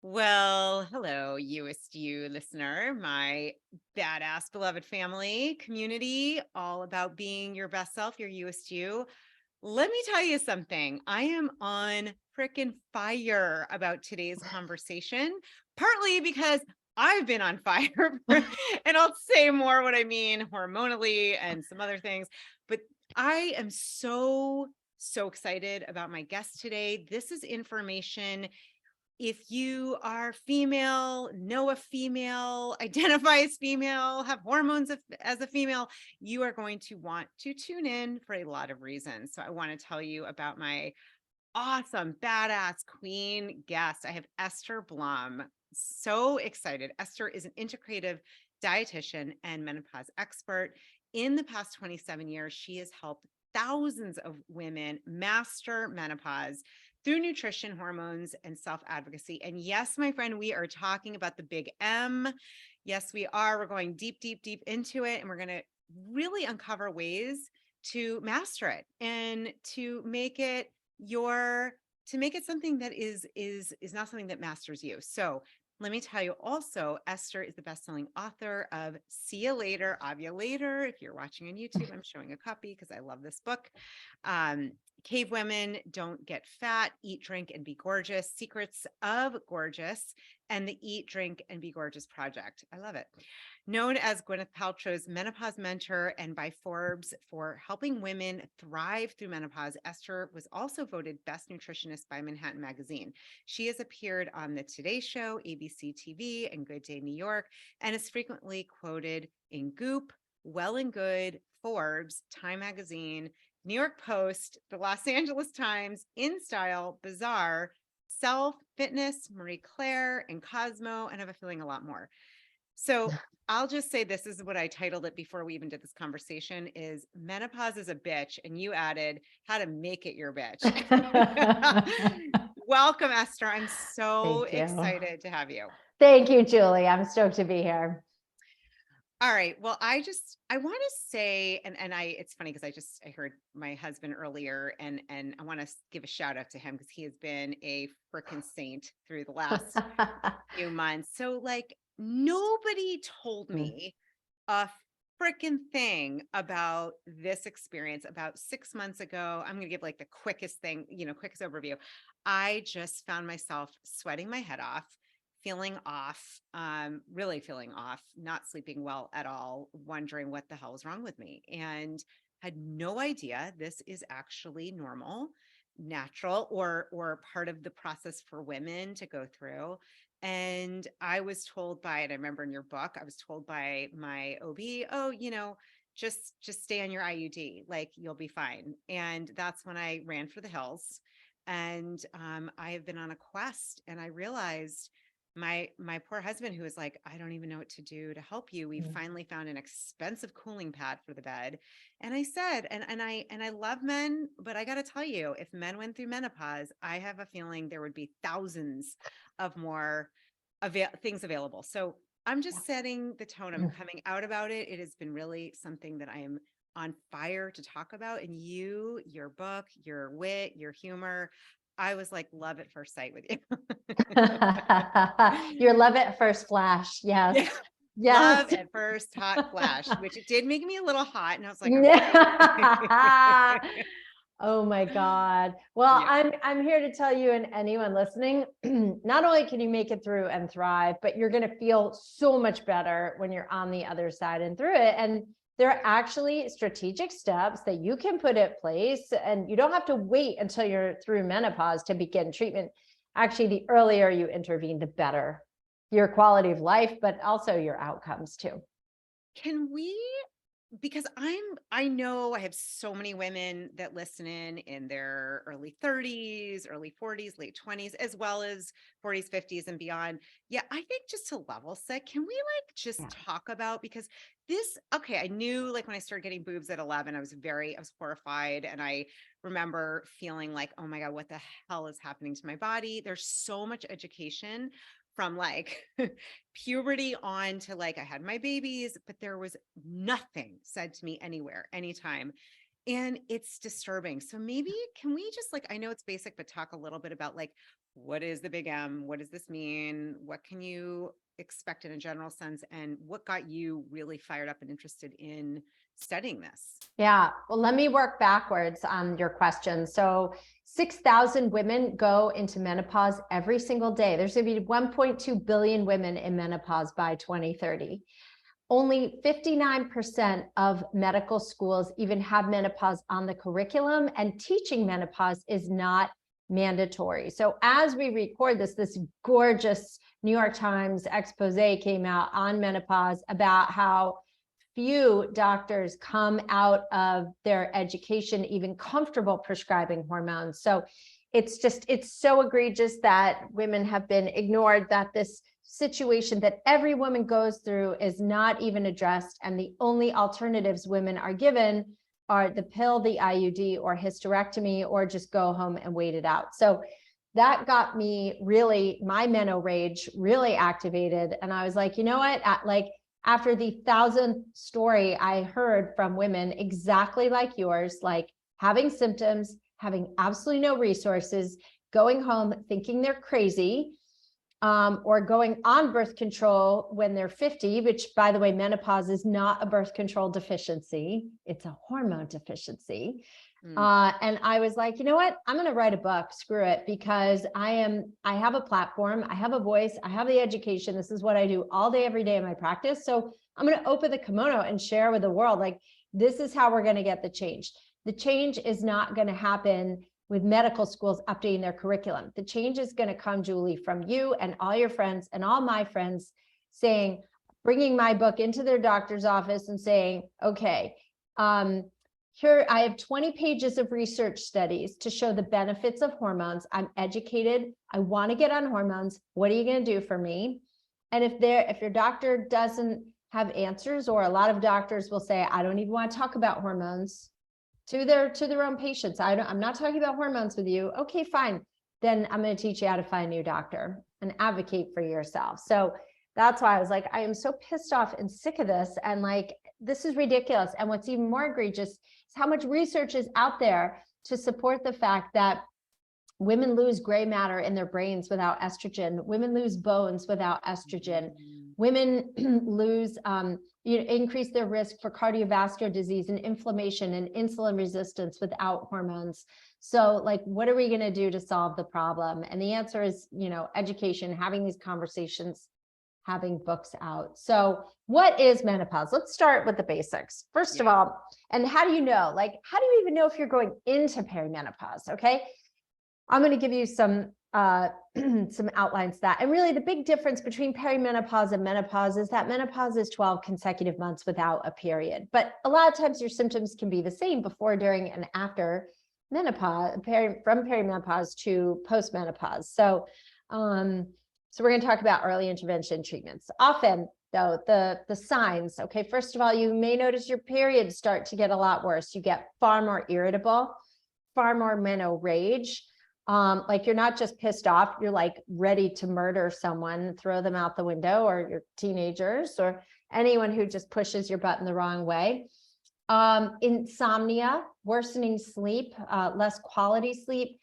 Well, hello, Youest you listener, my badass beloved family community, all about being your best self, your Youest you. Let me tell you something. I am on freaking fire about today's conversation, partly because I've been on fire, and I'll say more what I mean hormonally and some other things. But I am so excited about my guest today. This is information if you are female, know a female, identify as female, have hormones as a female, you are going to want to tune in for a lot of reasons. So I want to tell you about my awesome, badass queen guest. I have Esther Blum. So excited. Esther is an integrative dietitian and menopause expert. In the past 27 years, she has helped thousands of women master menopause through nutrition, hormones, and self-advocacy. And yes, my friend, we are talking about the big M. Yes, we are. We're going deep into it, and we're going to really uncover ways to master it and to make it something that is not something that masters you. So let me tell you also, Esther is the best-selling author of See You Later, Ovulator. If you're watching on YouTube, I'm showing a copy because I love this book. Cavewomen Don't Get Fat, Eat, Drink, and Be Gorgeous, Secrets of Gorgeous, and the Eat, Drink, and Be Gorgeous Project. I love it. Known as Gwyneth Paltrow's menopause mentor and by Forbes for helping women thrive through menopause, Esther was also voted Best Nutritionist by Manhattan Magazine. She has appeared on The Today Show, ABC TV, and Good Day New York, and is frequently quoted in Goop, Well and Good, Forbes, Time Magazine, New York Post, the Los Angeles Times, In Style, Bazaar, Self, Fitness, Marie Claire, and Cosmo, and I have a feeling a lot more. So I'll just say this is what I titled it before we even did this conversation is menopause is a bitch. And you added how to make it your bitch. Welcome, Esther. I'm so Thank you. excited to have you. Thank you, Julie. I'm stoked to be here. All right. Well, I want to say, and it's funny because I heard my husband earlier and I want to give a shout out to him because he has been a freaking saint through the last few months. So like nobody told me a freaking thing about this experience about 6 months ago. I'm going to give like the quickest thing, quickest overview. I just found myself sweating my head off, feeling off, really feeling off, not sleeping well at all, wondering what the hell is wrong with me, and had no idea this is actually normal, natural, or part of the process for women to go through. And I was told by, and I remember in your book, I was told by my OB, oh, just stay on your IUD, like you'll be fine. And that's when I ran for the hills. And I have been on a quest, and I realized my poor husband, who was like, I don't even know what to do to help you. We finally found an expensive cooling pad for the bed. And I said, and I love men, but I got to tell you, if men went through menopause, I have a feeling there would be thousands of more things available. So I'm just setting the tone. I'm coming out about it. It has been really something that I am on fire to talk about. And your book, your wit, your humor, I was like, love at first sight with you. Your love at first flash. Yes. Yeah. Yes. Love at first hot flash, which it did make me a little hot. And I was like, okay. Oh my God. Well, Yeah. I'm here to tell you and anyone listening, not only can you make it through and thrive, but you're going to feel so much better when you're on the other side and through it. And there are actually strategic steps that you can put in place, and you don't have to wait until you're through menopause to begin treatment. Actually, the earlier you intervene, the better your quality of life, but also your outcomes too. Can we, because I know I have so many women that listen in their early 30s, early 40s, late 20s, as well as 40s, 50s and beyond. Yeah, I think just to level set, can we like just talk about, because I knew like when I started getting boobs at 11, I was horrified. And I remember feeling like, oh my God, what the hell is happening to my body? There's so much education from like puberty on to like I had my babies, but there was nothing said to me anywhere, anytime And it's disturbing. So maybe can we just like, I know it's basic, but talk a little bit about like, what is the big M? What does this mean? What can you expect in a general sense? And what got you really fired up and interested in studying this? Yeah, well, let me work backwards on your question. So 6,000 women go into menopause every single day. There's going to be 1.2 billion women in menopause by 2030. Only 59% of medical schools even have menopause on the curriculum, and teaching menopause is not mandatory. So as we record this, this gorgeous New York Times expose came out on menopause about how few doctors come out of their education even comfortable prescribing hormones. So it's so egregious that women have been ignored, that this situation that every woman goes through is not even addressed. And the only alternatives women are given are the pill, the IUD, or hysterectomy, or just go home and wait it out. So that got me really, my meno rage really activated. And I was like, you know what? After the 1,000th story I heard from women exactly like yours, like having symptoms, having absolutely no resources, going home thinking they're crazy, or going on birth control when they're 50, which, by the way, menopause is not a birth control deficiency. It's a hormone deficiency. And I was like, you know what? I'm going to write a book. Screw it. Because I have a platform. I have a voice. I have the education. This is what I do all day, every day in my practice. So I'm going to open the kimono and share with the world. Like, this is how we're going to get the change. The change is not going to happen with medical schools updating their curriculum. The change is going to come, Julie, from you and all your friends and all my friends saying, bringing my book into their doctor's office and saying, okay, here I have 20 pages of research studies to show the benefits of hormones. I'm educated. I want to get on hormones. What are you going to do for me? And if your doctor doesn't have answers, or a lot of doctors will say, I don't even want to talk about hormones to their own patients. I'm not talking about hormones with you. Okay, fine. Then I'm going to teach you how to find a new doctor and advocate for yourself. So that's why I was like, I am so pissed off and sick of this. And like, this is ridiculous. And what's even more egregious is how much research is out there to support the fact that women lose gray matter in their brains without estrogen. Women lose bones without estrogen. Women lose, increase their risk for cardiovascular disease and inflammation and insulin resistance without hormones. So like, what are we going to do to solve the problem? And the answer is, education, having these conversations, having books out. So what is menopause? Let's start with the basics. First of all, and how do you know? Like, how do you even know if you're going into perimenopause? Okay. I'm going to give you some outlines to that. And really the big difference between perimenopause and menopause is that menopause is 12 consecutive months without a period. But a lot of times your symptoms can be the same before, during, and after menopause, from perimenopause to postmenopause. So, so we're going to talk about early intervention treatments. Often, though, the signs, okay, first of all, you may notice your periods start to get a lot worse. You get far more irritable, far more meno rage. Like, you're not just pissed off, you're like ready to murder someone, throw them out the window, or your teenagers, or anyone who just pushes your button the wrong way. Insomnia, worsening sleep, less quality sleep.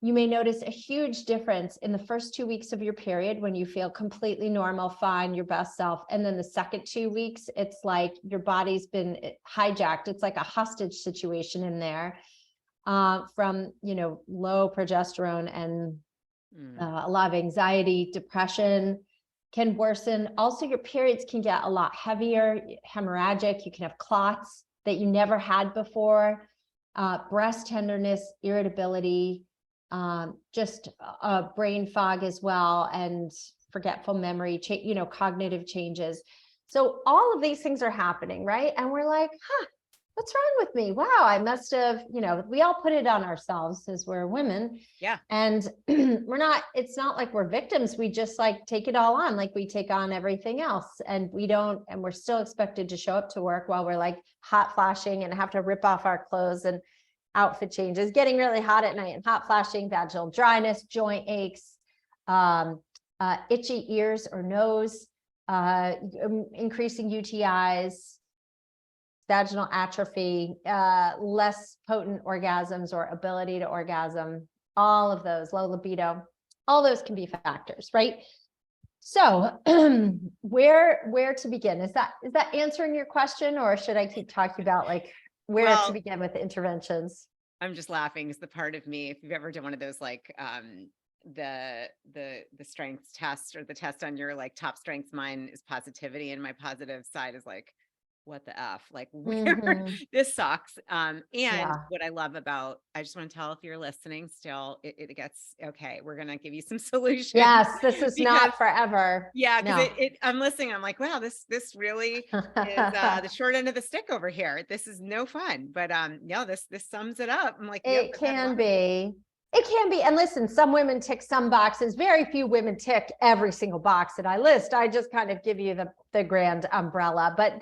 You may notice a huge difference in the first 2 weeks of your period when you feel completely normal, fine, your best self. And then the second 2 weeks, it's like your body's been hijacked. It's like a hostage situation in there. From, low progesterone and a lot of anxiety, depression can worsen. Also, your periods can get a lot heavier, hemorrhagic. You can have clots that you never had before, breast tenderness, irritability, just brain fog as well, and forgetful memory, cognitive changes. So all of these things are happening, right? And we're like, what's wrong with me? Wow, I must have, we all put it on ourselves as we're women. Yeah. And it's not like we're victims. We just like take it all on, like we take on everything else. And we're still expected to show up to work while we're like hot flashing and have to rip off our clothes and outfit changes, getting really hot at night and hot flashing, vaginal dryness, joint aches, itchy ears or nose, increasing UTIs, vaginal atrophy, less potent orgasms or ability to orgasm, all of those, low libido, all those can be factors, right? So where to begin? Is that answering your question, or should I keep talking about like where to begin with the interventions? I'm just laughing because the part of me, if you've ever done one of those like the strengths test or the test on your like top strengths, mine is positivity and my positive side is like, what the F, like where this sucks. And what I love about, I just want to tell if you're listening still, it gets, okay, we're going to give you some solutions. Yes, this is not forever. Yeah. Cause I'm listening. I'm like, wow, this really is the short end of the stick over here. This is no fun, but no, this sums it up. I'm like, it can be. It can be. And listen, some women tick some boxes. Very few women tick every single box that I list. I just kind of give you the grand umbrella, but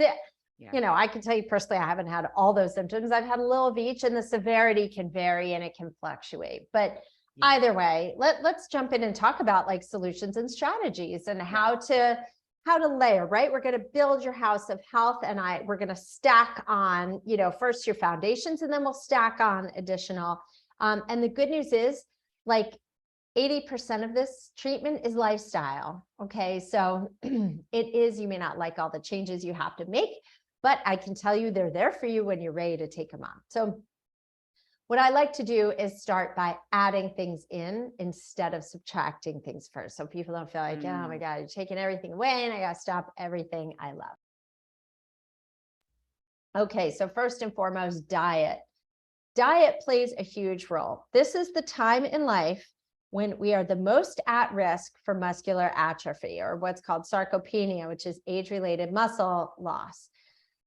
you know, I can tell you personally, I haven't had all those symptoms. I've had a little of each, and the severity can vary and it can fluctuate. But either way, let's jump in and talk about like solutions and strategies and how to layer, right? We're going to build your house of health, and we're going to stack on, you know, first your foundations, and then we'll stack on additional. And the good news is, like, 80% of this treatment is lifestyle. Okay. So it is, you may not like all the changes you have to make, but I can tell you they're there for you when you're ready to take them on. So what I like to do is start by adding things in instead of subtracting things first. So people don't feel like, oh my God, you're taking everything away and I got to stop everything I love. Okay. So first and foremost, diet. Diet plays a huge role. This is the time in life when we are the most at risk for muscular atrophy, or what's called sarcopenia, which is age-related muscle loss,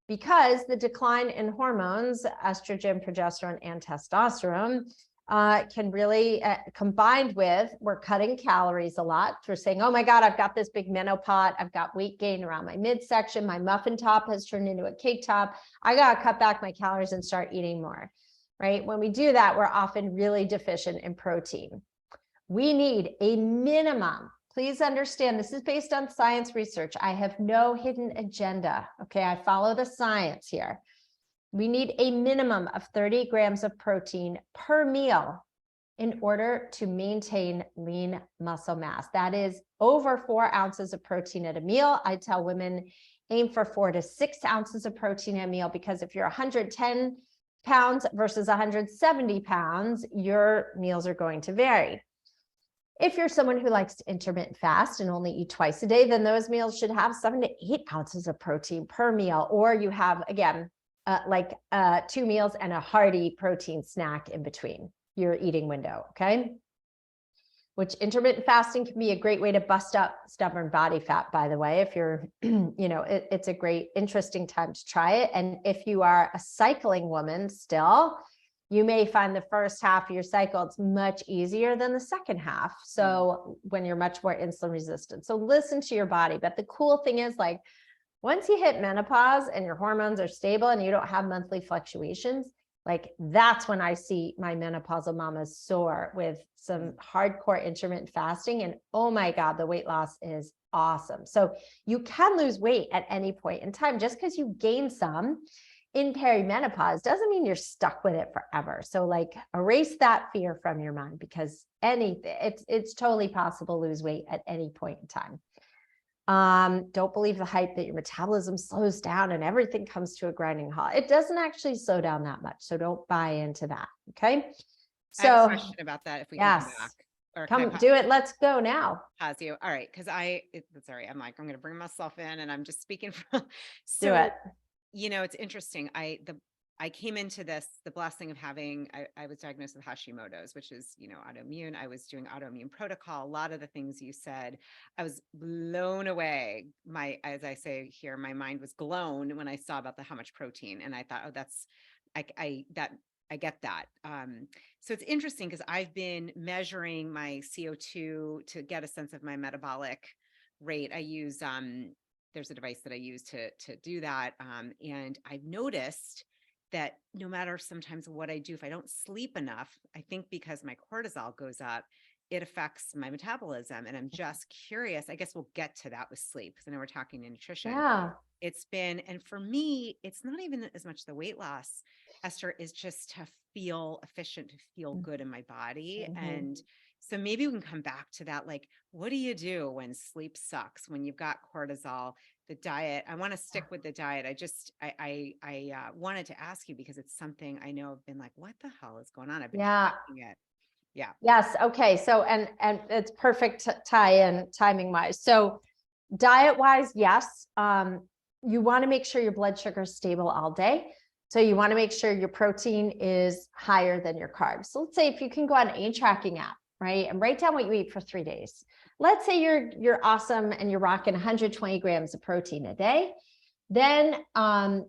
because the decline in hormones, estrogen, progesterone, and testosterone, can really, combined with, we're cutting calories a lot. We're saying, oh my God, I've got this big menopause. I've got weight gain around my midsection. My muffin top has turned into a cake top. I got to cut back my calories and start eating more, right? When we do that, we're often really deficient in protein. We need a minimum. Please understand, this is based on science research. I have no hidden agenda. Okay, I follow the science here. We need a minimum of 30 grams of protein per meal in order to maintain lean muscle mass. That is over 4 ounces of protein at a meal. I tell women, aim for 4 to 6 ounces of protein at a meal, because if you're 110 pounds versus 170 pounds, your meals are going to vary. If you're someone who likes to intermittent fast and only eat twice a day, then those meals should have 7 to 8 ounces of protein per meal. Or you have, again, 2 meals and a hearty protein snack in between your eating window, okay? Which intermittent fasting can be a great way to bust up stubborn body fat, by the way. If you're, you know, it's a great, interesting time to try it. And if you are a cycling woman still, you may find the first half of your cycle, it's much easier than the second half. So when you're much more insulin resistant. So listen to your body. But the cool thing is, like, once you hit menopause and your hormones are stable and you don't have monthly fluctuations, like, that's when I see my menopausal mamas soar with some hardcore intermittent fasting. And oh my God, the weight loss is awesome. So you can lose weight at any point in time. Just because you gain some in perimenopause doesn't mean you're stuck with it forever. So, like, erase that fear from your mind, because it's totally possible to lose weight at any point in time. Don't believe the hype that your metabolism slows down and everything comes to a grinding halt. It doesn't actually slow down that much. So don't buy into that. Okay. So I have a question about that. If we can come back. Or come do it. Let's go now. Pause you. All right. Cause sorry. I'm like, I'm going to bring myself in and I'm just speaking from, do it. You know, it's interesting. I came into this, the blessing of having, I was diagnosed with Hashimoto's, which is, you know, autoimmune. I was doing autoimmune protocol. A lot of the things you said, I was blown away. As I say here, my mind was blown when I saw about how much protein. And I thought, oh, that's, I get that. So it's interesting because I've been measuring my CO2 to get a sense of my metabolic rate. I use, there's a device that I use to do that. And I've noticed that no matter sometimes what I do, if I don't sleep enough, I think because my cortisol goes up, it affects my metabolism. And I'm just curious, I guess we'll get to that with sleep because I know we're talking nutrition. Yeah. It's been, and for me, it's not even as much the weight loss, Esther, is just to feel efficient, to feel good in my body. Mhm. And so maybe we can come back to that. Like, what do you do when sleep sucks, when you've got cortisol, the diet? I want to stick with the diet. I wanted to ask you because it's something I know I've been like, what the hell is going on? I've been Yeah. tracking it. Yeah. Yes. Okay. So, and it's perfect tie-in timing wise. So diet wise, yes. You want to make sure your blood sugar is stable all day. So you want to make sure your protein is higher than your carbs. So let's say if you can go on a tracking app, right, and write down what you eat for 3 days. Let's say you're awesome and you're rocking 120 grams of protein a day. Then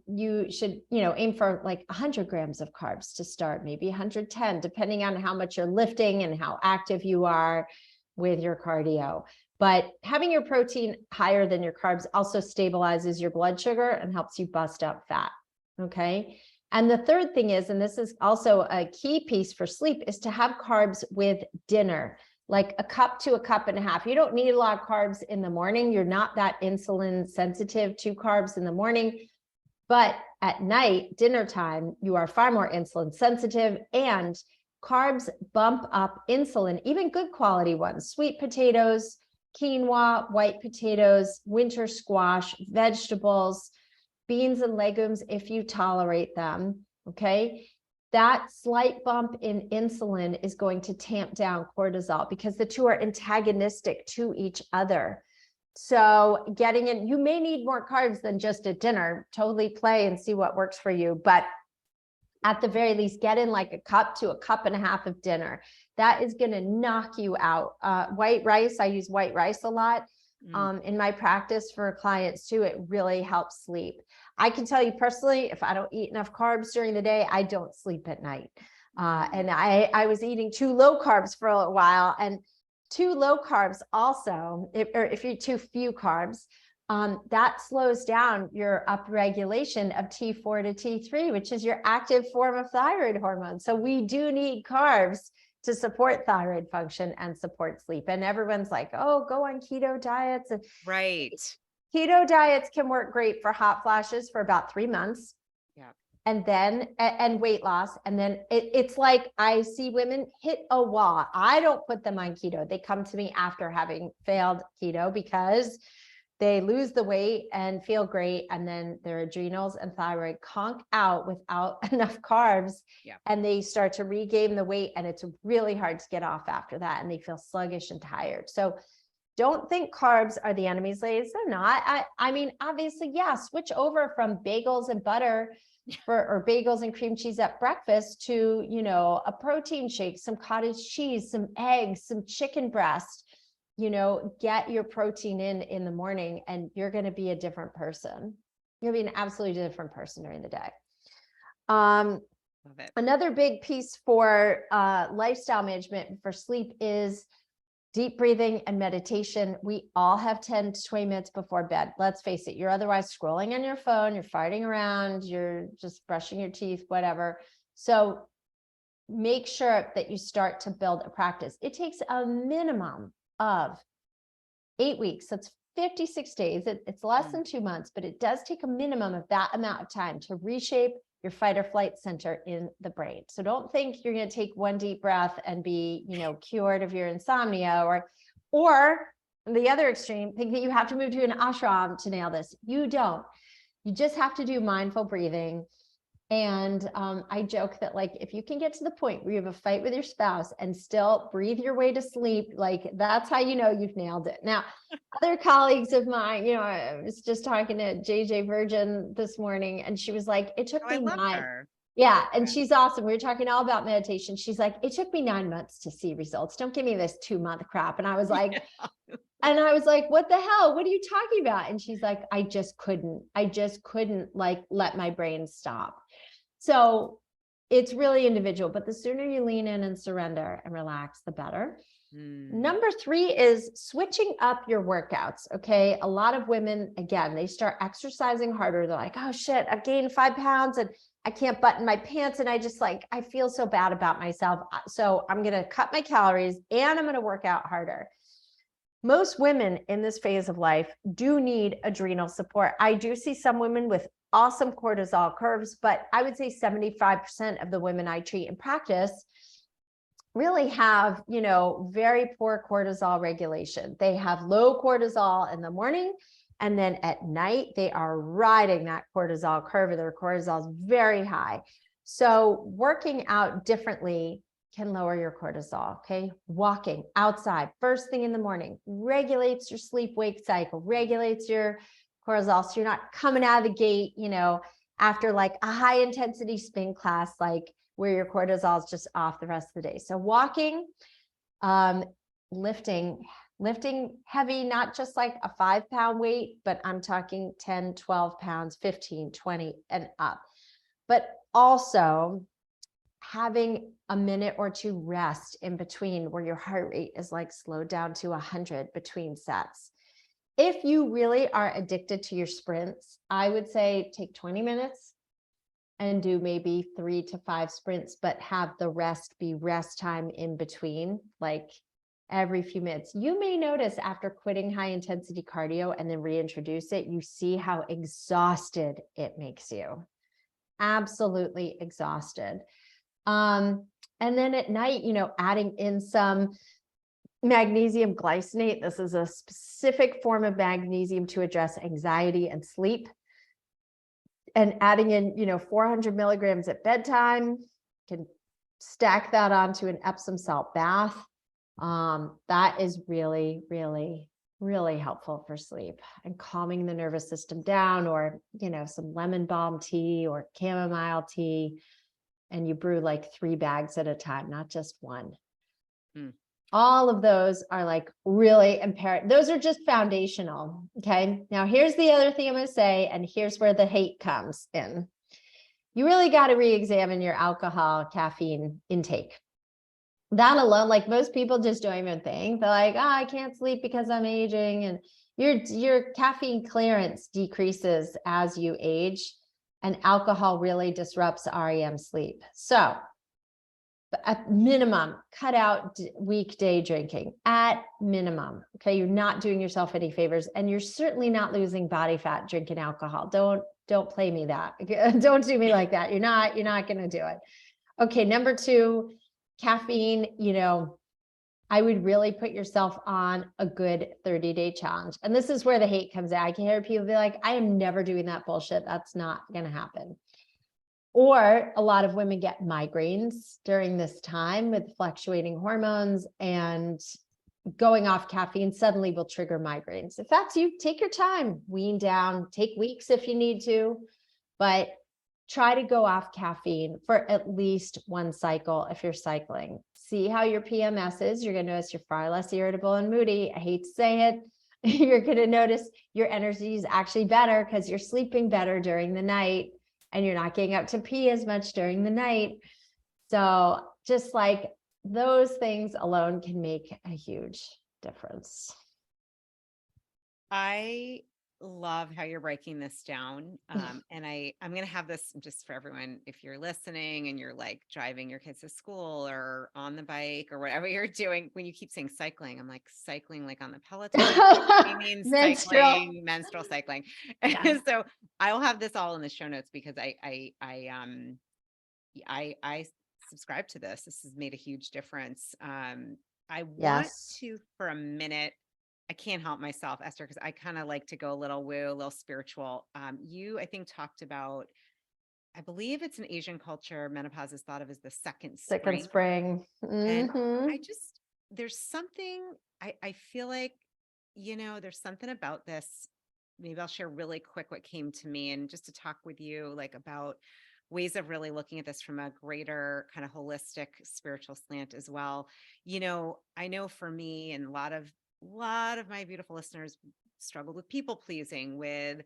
you should, aim for like 100 grams of carbs to start, maybe 110, depending on how much you're lifting and how active you are with your cardio. But having your protein higher than your carbs also stabilizes your blood sugar and helps you bust up fat. Okay. And the third thing is, and this is also a key piece for sleep, is to have carbs with dinner, like a cup to a cup and a half. You don't need a lot of carbs in the morning. You're not that insulin sensitive to carbs in the morning, but at night, dinner time, you are far more insulin sensitive, and carbs bump up insulin, even good quality ones, sweet potatoes, quinoa, white potatoes, winter squash, vegetables, beans and legumes, if you tolerate them. Okay. That slight bump in insulin is going to tamp down cortisol because the two are antagonistic to each other. So getting in, you may need more carbs than just at dinner. Totally play and see what works for you. But at the very least, get in like a cup to a cup and a half of dinner. That is going to knock you out. White rice, I use white rice a lot in my practice for clients too. It really helps sleep. I can tell you personally, if I don't eat enough carbs during the day, I don't sleep at night. And I was eating too low carbs for a while, and too low carbs also, if you eat too few carbs, that slows down your upregulation of T4 to T3, which is your active form of thyroid hormone. So we do need carbs to support thyroid function and support sleep. And everyone's like, oh, go on keto diets. And right. Keto diets can work great for hot flashes for about 3 months. Yeah. And then, and weight loss. And then it's like, I see women hit a wall. I don't put them on keto. They come to me after having failed keto because they lose the weight and feel great. And then their adrenals and thyroid conk out without enough carbs. Yeah. And they start to regain the weight. And it's really hard to get off after that. And they feel sluggish and tired. So don't think carbs are the enemy's ladies. They're not. I mean, obviously, yeah, switch over from bagels and butter or bagels and cream cheese at breakfast to, a protein shake, some cottage cheese, some eggs, some chicken breast. Get your protein in the morning, and you're going to be a different person. You're going to be an absolutely different person during the day. Love it. Another big piece for lifestyle management for sleep is deep breathing and meditation. We all have 10 to 20 minutes before bed. Let's face it, you're otherwise scrolling on your phone, you're farting around, you're just brushing your teeth, whatever. So make sure that you start to build a practice. It takes a minimum of 8 weeks. That's 56 days. It's less than 2 months, but it does take a minimum of that amount of time to reshape your fight or flight center in the brain. So don't think you're going to take one deep breath and be, cured of your insomnia, or the other extreme, think that you have to move to an ashram to nail this. You don't. You just have to do mindful breathing. And I joke that, like, if you can get to the point where you have a fight with your spouse and still breathe your way to sleep, like, that's how you know you've nailed it. Now, other colleagues of mine, I was just talking to JJ Virgin this morning, and she was like, it took me 9. Yeah. And she's awesome. We were talking all about meditation. She's like, it took me 9 months to see results. Don't give me this 2-month crap. And I was like, what the hell? What are you talking about? And she's like, I just couldn't like let my brain stop. So it's really individual, but the sooner you lean in and surrender and relax, the better. Number 3 is switching up your workouts. Okay. A lot of women, again, they start exercising harder. They're like, oh shit, I've gained 5 pounds and I can't button my pants. And I feel so bad about myself. So I'm going to cut my calories and I'm going to work out harder. Most women in this phase of life do need adrenal support. I do see some women with awesome cortisol curves, but I would say 75% of the women I treat in practice really have, very poor cortisol regulation. They have low cortisol in the morning, and then at night they are riding that cortisol curve. Their cortisol is very high. So working out differently can lower your cortisol. Okay. Walking outside first thing in the morning regulates your sleep wake cycle, regulates your cortisol. So you're not coming out of the gate, after like a high intensity spin class, like where your cortisol is just off the rest of the day. So walking, lifting heavy, not just like a 5-pound weight, but I'm talking 10, 12 pounds, 15, 20 and up. But also having a minute or 2 rest in between where your heart rate is like slowed down to 100 between sets. If you really are addicted to your sprints, I would say take 20 minutes and do maybe 3 to 5 sprints, but have the rest be rest time in between, like every few minutes. You may notice after quitting high intensity cardio and then reintroduce it, you see how exhausted it makes you. Absolutely exhausted. And then at night, adding in some magnesium glycinate. This is a specific form of magnesium to address anxiety and sleep. And adding in, 400 milligrams at bedtime, can stack that onto an Epsom salt bath. That is really, really, really helpful for sleep and calming the nervous system down, or, some lemon balm tea or chamomile tea. And you brew like 3 bags at a time, not just one. All of those are like really imperative. Those are just foundational. Okay. Now here's the other thing I'm going to say, and here's where the hate comes in. You really got to re-examine your alcohol, caffeine intake. That alone, like most people just don't even think. They're like, I can't sleep because I'm aging. And your caffeine clearance decreases as you age, and alcohol really disrupts REM sleep. So at minimum, cut out weekday drinking at minimum. Okay. You're not doing yourself any favors, and you're certainly not losing body fat drinking alcohol. Don't play me that. Don't do me like that. You're not going to do it. Okay. Number 2, caffeine, I would really put yourself on a good 30-day challenge. And this is where the hate comes out. I can hear people be like, I am never doing that bullshit. That's not going to happen. Or a lot of women get migraines during this time with fluctuating hormones, and going off caffeine suddenly will trigger migraines. If that's you, take your time, wean down, take weeks if you need to, but try to go off caffeine for at least 1 cycle if you're cycling. See how your PMS is. You're going to notice you're far less irritable and moody. I hate to say it. You're going to notice your energy is actually better because you're sleeping better during the night, and you're not getting up to pee as much during the night. So just like those things alone can make a huge difference. I love how you're breaking this down. And I'm going to have this just for everyone. If you're listening and you're like driving your kids to school or on the bike or whatever you're doing, when you keep saying cycling, I'm like cycling, like on the Peloton. I mean, cycling, menstrual cycling. Yeah. So I will have this all in the show notes because I subscribe to this. This has made a huge difference. I want to, for a minute, I can't help myself, Esther, because I kind of like to go a little woo, a little spiritual. You, I think, talked about, I believe it's an Asian culture, menopause is thought of as the second spring. And there's something, I feel like, there's something about this. Maybe I'll share really quick what came to me, and just to talk with you like about ways of really looking at this from a greater kind of holistic spiritual slant as well. I know for me, and a lot of my beautiful listeners struggled with people pleasing, with,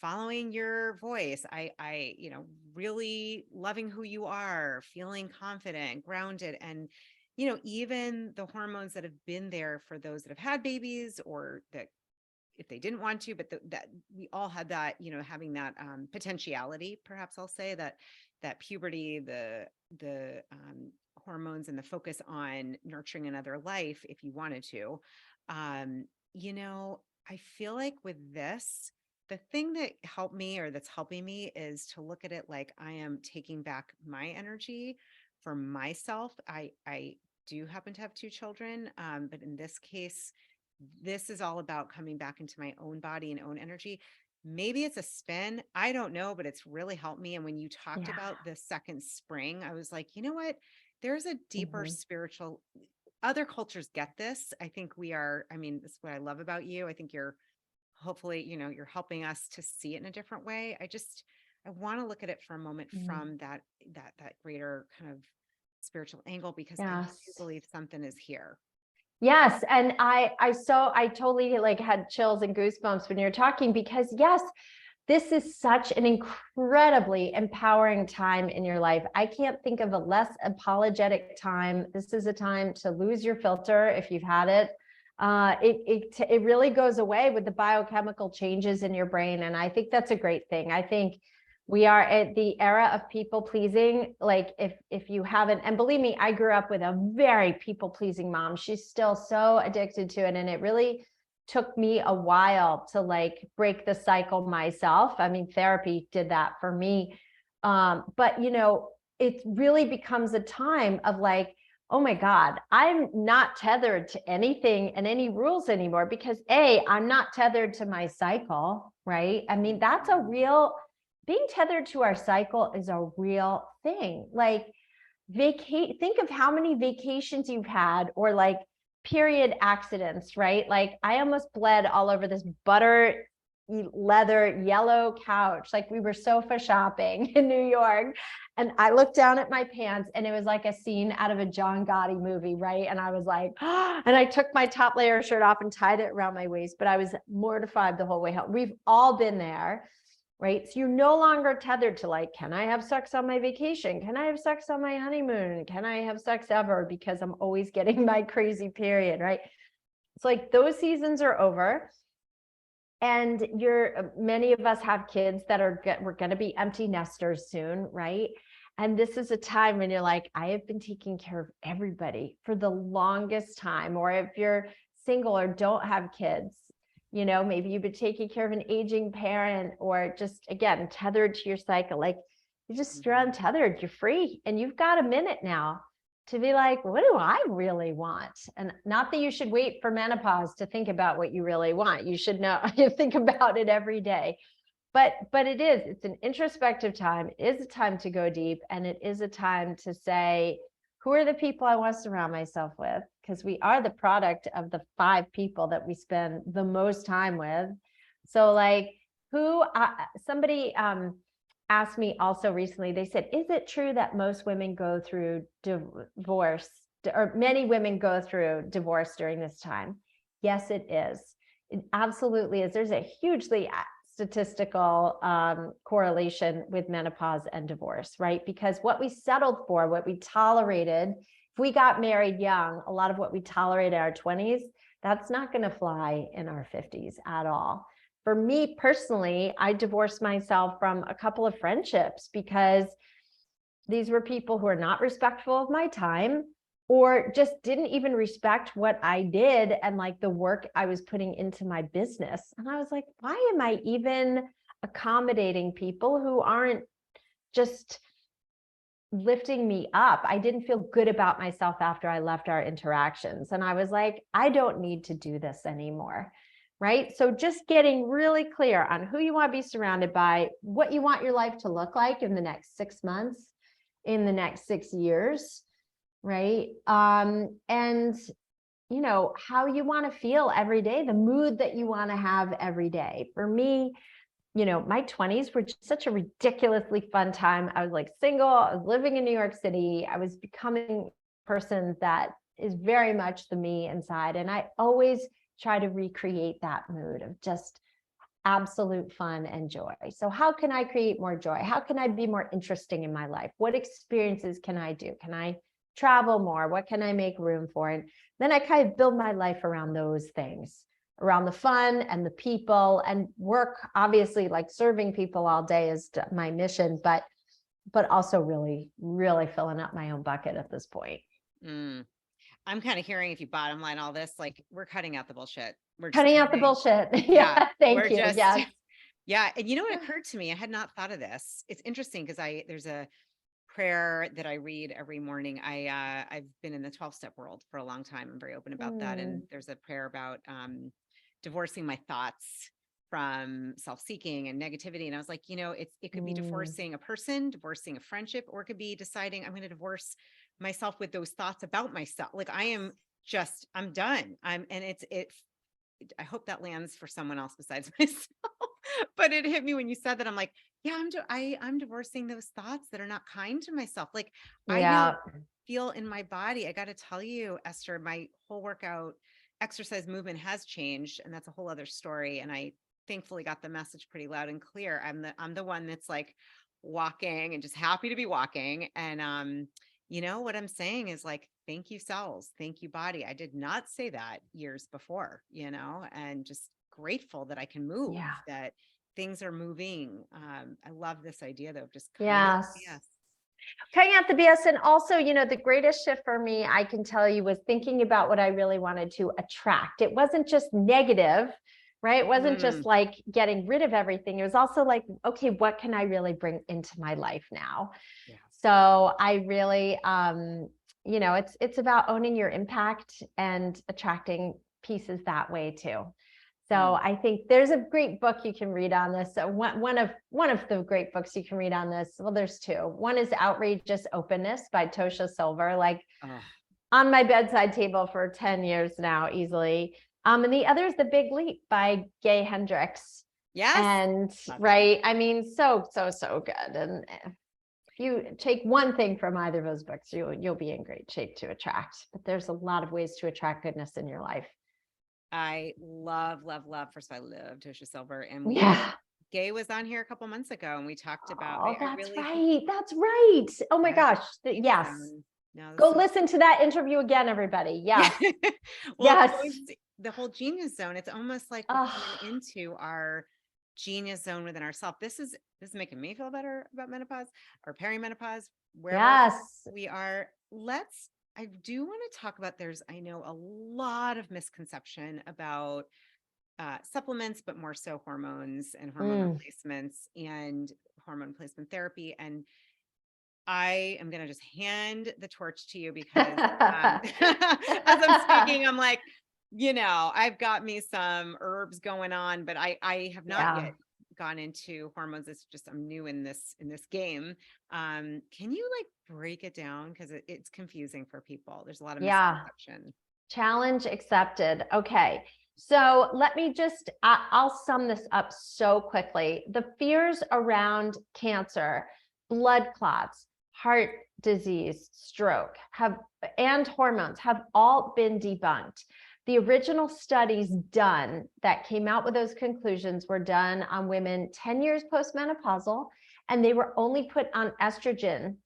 following your voice. I really loving who you are, feeling confident, grounded. And, even the hormones that have been there for those that have had babies, or that if they didn't want to, but that we all had that, having that potentiality, perhaps I'll say that puberty, the hormones and the focus on nurturing another life, if you wanted to, I feel like with this, the thing that helped me, or that's helping me, is to look at it like I am taking back my energy for myself. I do happen to have two children, but in this case, this is all about coming back into my own body and own energy. Maybe it's a spin, I don't know, but it's really helped me. And when you talked Yeah. about the second spring, I was like, you know what? There's a deeper Mhm. spiritual, other cultures get this. I think this is what I love about you. I think hopefully, you're helping us to see it in a different way. I want to look at it for a moment Mm. from that greater kind of spiritual angle, because I do Yes. believe something is here. Yes. And I totally like had chills and goosebumps when you're talking, because yes, this is such an incredibly empowering time in your life. I can't think of a less apologetic time. This is a time to lose your filter if you've had it. It really goes away with the biochemical changes in your brain. And I think that's a great thing. I think we are at the era of people pleasing. Like if you haven't, and believe me, I grew up with a very people pleasing mom. She's still so addicted to it. And it really took me a while to like break the cycle myself. I mean, therapy did that for me. But it really becomes a time of like, oh my God, I'm not tethered to anything and any rules anymore, because I'm not tethered to my cycle, right? I mean, that's a real, being tethered to our cycle is a real thing. Like think of how many vacations you've had, or like period accidents, right? Like I almost bled all over this butter leather yellow couch. Like we were sofa shopping in New York, and I looked down at my pants and it was like a scene out of a John Gotti movie, right? And I was like, and I took my top layer shirt off and tied it around my waist, but I was mortified the whole way home. We've all been there, right? So you're no longer tethered to like, can I have sex on my vacation? Can I have sex on my honeymoon? Can I have sex ever? Because I'm always getting my crazy period, right? It's like those seasons are over. And many of us have kids that we're going to be empty nesters soon, right? And this is a time when you're like, I have been taking care of everybody for the longest time. Or if you're single or don't have kids, maybe you've been taking care of an aging parent, or just, again, tethered to your cycle. Like you're untethered, you're free, and you've got a minute now to be like, what do I really want? And not that you should wait for menopause to think about what you really want. You should know, you think about it every day. But it's an introspective time. It is a time to go deep, and it is a time to say, who are the people I want to surround myself with? Because we are the product of the 5 people that we spend the most time with. So like somebody asked me also recently, they said, is it true that most women go through divorce, or many women go through divorce during this time? Yes, it is. It absolutely is. There's a hugely statistical correlation with menopause and divorce, right? Because what we settled for, what we tolerated, if we got married young, a lot of what we tolerated in our 20s, that's not going to fly in our 50s at all. For me personally, I divorced myself from a couple of friendships because these were people who are not respectful of my time, or just didn't even respect what I did and like the work I was putting into my business. And I was like, why am I even accommodating people who aren't just lifting me up? I didn't feel good about myself after I left our interactions. And I was like, I don't need to do this anymore. Right? So just getting really clear on who you want to be surrounded by, what you want your life to look like in the next 6 months, in the next 6 years, right? And how you want to feel every day, the mood that you want to have every day. For me, my 20s were just such a ridiculously fun time. I was like single, I was living in New York City. I was becoming a person that is very much the me inside. And I always try to recreate that mood of just absolute fun and joy. So how can I create more joy? How can I be more interesting in my life? What experiences can I do? Can I travel more? What can I make room for? And then I kind of build my life around those things, around the fun and the people, and work, obviously, like serving people all day is my mission, but also really, really filling up my own bucket at this point. I'm kind of hearing, if you bottom line all this, like, we're cutting out the bullshit. We're just Cutting out the bullshit. Yeah. Thank you. Yes. Yeah. And you know what occurred to me? I had not thought of this. It's interesting because there's a prayer that I read every morning. I've been in the 12-step world for a long time. I'm very open about that. And there's a prayer about divorcing my thoughts from self-seeking and negativity. And I was like, it could be divorcing a person, divorcing a friendship, or it could be deciding I'm going to divorce myself with those thoughts about myself. Like, I'm done. I hope that lands for someone else besides myself. But it hit me when you said that. I'm like, yeah, I'm divorcing those thoughts that are not kind to myself. Like, I don't feel in my body. I got to tell you, Esther, my whole workout exercise movement has changed, and that's a whole other story. And I thankfully got the message pretty loud and clear. I'm the one that's like walking and just happy to be walking. And what I'm saying is, like, thank you, cells. Thank you, body. I did not say that years before, and just grateful that I can move, that things are moving. I love this idea, though, of just cutting out the BS. Cutting out the BS. And also, the greatest shift for me, I can tell you, was thinking about what I really wanted to attract. It wasn't just negative, right? It wasn't just like getting rid of everything. It was also like, okay, what can I really bring into my life now? Yeah. So I really, it's about owning your impact and attracting pieces that way too. So I think there's a great book you can read on this. So one of the great books you can read on this. Well, there's two. One is Outrageous Openness by Tosha Silver, like on my bedside table for 10 years now, easily. And the other is The Big Leap by Gay Hendricks. Yes. And right. I mean, so good. And if you take one thing from either of those books, you'll be in great shape to attract. But there's a lot of ways to attract goodness in your life. I love. First of all, I love Tosha Silver. And Gay was on here a couple months ago, and we talked about. Oh, that's right. That's right. Oh my gosh. Yes. Go listen to that interview again, everybody. Yeah. Yes. The whole genius zone. It's almost like we're coming into our genius zone within ourselves. This is making me feel better about menopause or perimenopause. Wherever we are. I do want to talk about, I know a lot of misconception about supplements, but more so hormones and hormone replacements and hormone replacement therapy. And I am going to just hand the torch to you because as I'm speaking, I'm like, I've got me some herbs going on, but I have not yet gone into hormones. It's just, I'm new in this game. Can you break it down? Because it's confusing for people. There's a lot of misconception. Challenge accepted. Okay. So let me I'll sum this up so quickly. The fears around cancer, blood clots, heart disease, stroke and hormones have all been debunked. The original studies done that came out with those conclusions were done on women 10 years postmenopausal, and they were only put on estrogen.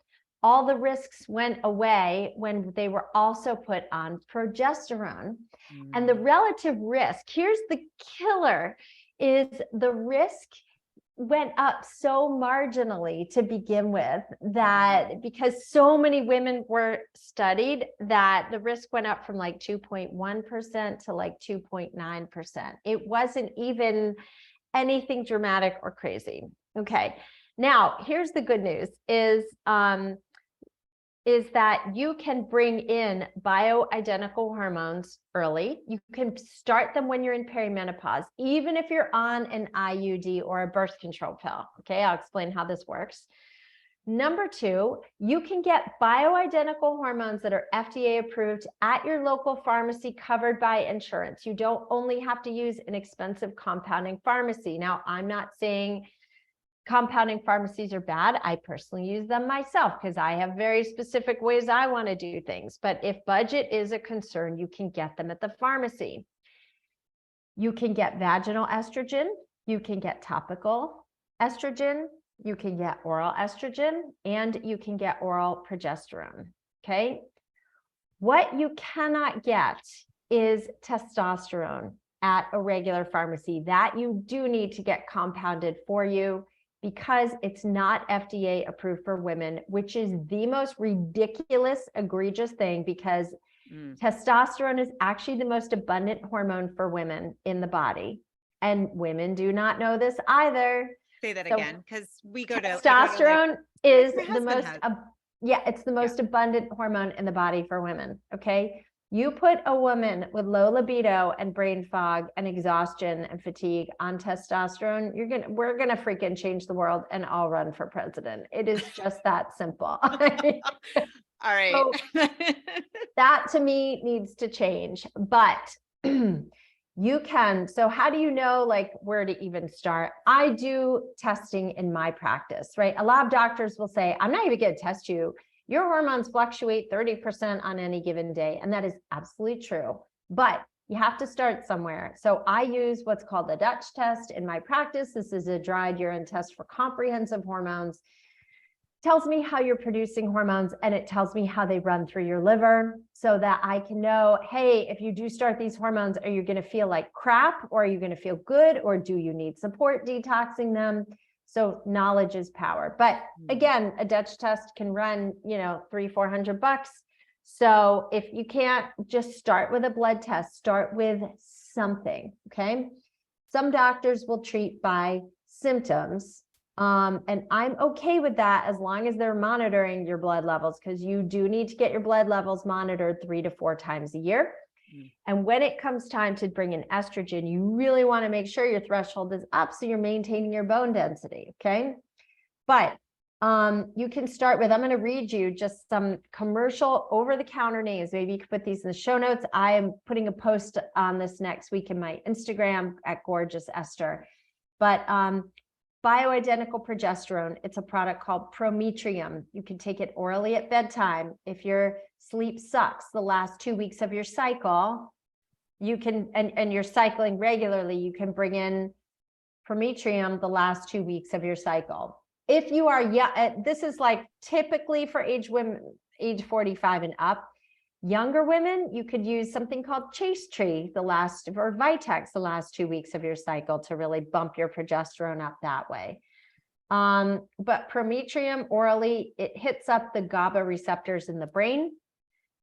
All the risks went away when they were also put on progesterone. And the relative risk, here's the killer, is the risk went up so marginally to begin with, that because so many women were studied, that the risk went up from 2.1% to 2.9%. It wasn't even anything dramatic or crazy. Okay. Now, here's the good news is that you can bring in bioidentical hormones early. You can start them when you're in perimenopause, even if you're on an IUD or a birth control pill. Okay, I'll explain how this works. Number two, you can get bioidentical hormones that are FDA approved at your local pharmacy covered by insurance. You don't only have to use an expensive compounding pharmacy. Now, I'm not saying compounding pharmacies are bad. I personally use them myself because I have very specific ways I want to do things. But if budget is a concern, you can get them at the pharmacy. You can get vaginal estrogen. You can get topical estrogen. You can get oral estrogen, and you can get oral progesterone. Okay. What you cannot get is testosterone at a regular pharmacy. That you do need to get compounded for you because it's not FDA approved for women, which is the most ridiculous, egregious thing, because testosterone is actually the most abundant hormone for women in the body. And women do not know this either. Say that again, because we go to testosterone is my the most, it's the most abundant hormone in the body for women. Okay. You put a woman with low libido and brain fog and exhaustion and fatigue on testosterone, we're gonna freaking change the world and I'll run for president. It is just that simple. All right. So that to me needs to change, but you can. So how do you know like where to even start? I do testing in my practice, right? A lot of doctors will say, I'm not even going to test you. Your hormones fluctuate 30% on any given day. And that is absolutely true, but you have to start somewhere. So I use what's called the Dutch test in my practice. This is a dried urine test for comprehensive hormones. Tells me how you're producing hormones, and it tells me how they run through your liver so that I can know, hey, if you do start these hormones, are you going to feel like crap, or are you going to feel good, or do you need support detoxing them? So knowledge is power. But again, a Dutch test can run, $300-400. So if you can't, just start with a blood test, start with something. Okay. Some doctors will treat by symptoms. And I'm okay with that as long as they're monitoring your blood levels, because you do need to get your blood levels monitored 3 to 4 times a year. And when it comes time to bring in estrogen, you really want to make sure your threshold is up so you're maintaining your bone density. Okay. But you can start with, I'm going to read you just some commercial over-the-counter names. Maybe you could put these in the show notes. I am putting a post on this next week in my Instagram at Gorgeous Esther. But bioidentical progesterone, it's a product called Prometrium. You can take it orally at bedtime. If your sleep sucks the last 2 weeks of your cycle, you can, and you're cycling regularly, you can bring in Prometrium the last 2 weeks of your cycle. If you are, this is like typically for age 45 and up. Younger women, you could use something called Chase Tree or Vitex the last 2 weeks of your cycle to really bump your progesterone up that way. But Prometrium orally, it hits up the GABA receptors in the brain.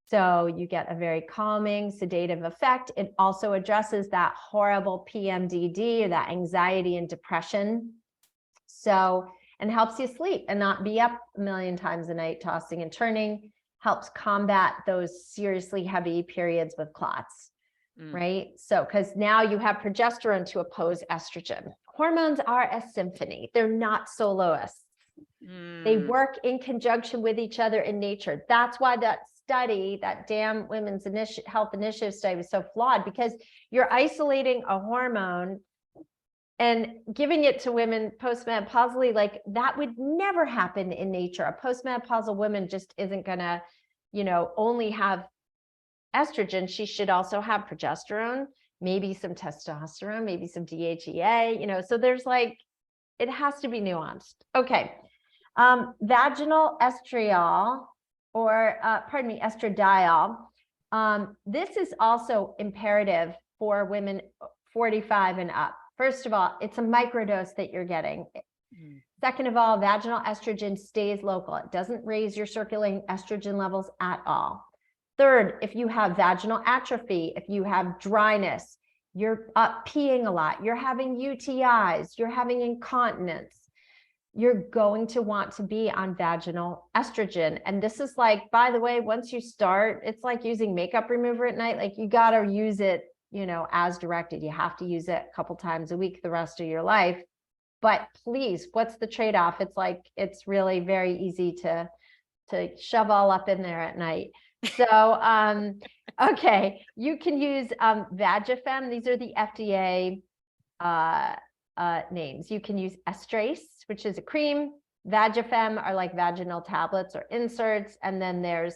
So you get a very calming, sedative effect. It also addresses that horrible PMDD, or that anxiety and depression. So, and helps you sleep and not be up a million times a night, tossing and turning. Helps combat those seriously heavy periods with clots, right? So, because now you have progesterone to oppose estrogen. Hormones are a symphony. They're not soloists. They work in conjunction with each other in nature. That's why that study, that damn Women's Health Initiative study was so flawed, because you're isolating a hormone and giving it to women postmenopausally, like that would never happen in nature. A postmenopausal woman just isn't gonna, only have estrogen. She should also have progesterone, maybe some testosterone, maybe some DHEA, so there's like, it has to be nuanced. Okay. Vaginal estriol, or estradiol. This is also imperative for women 45 and up. First of all, it's a microdose that you're getting. Second of all, vaginal estrogen stays local. It doesn't raise your circulating estrogen levels at all. Third, if you have vaginal atrophy, if you have dryness, you're peeing a lot, you're having UTIs, you're having incontinence, you're going to want to be on vaginal estrogen. And this is like, by the way, once you start, it's like using makeup remover at night. Like you got to use it as directed. You have to use it a couple times a week the rest of your life. But please, what's the trade-off? It's like, it's really very easy to shove all up in there at night. So, okay, you can use Vagifem. These are the FDA names. You can use Estrace, which is a cream. Vagifem are like vaginal tablets or inserts. And then there's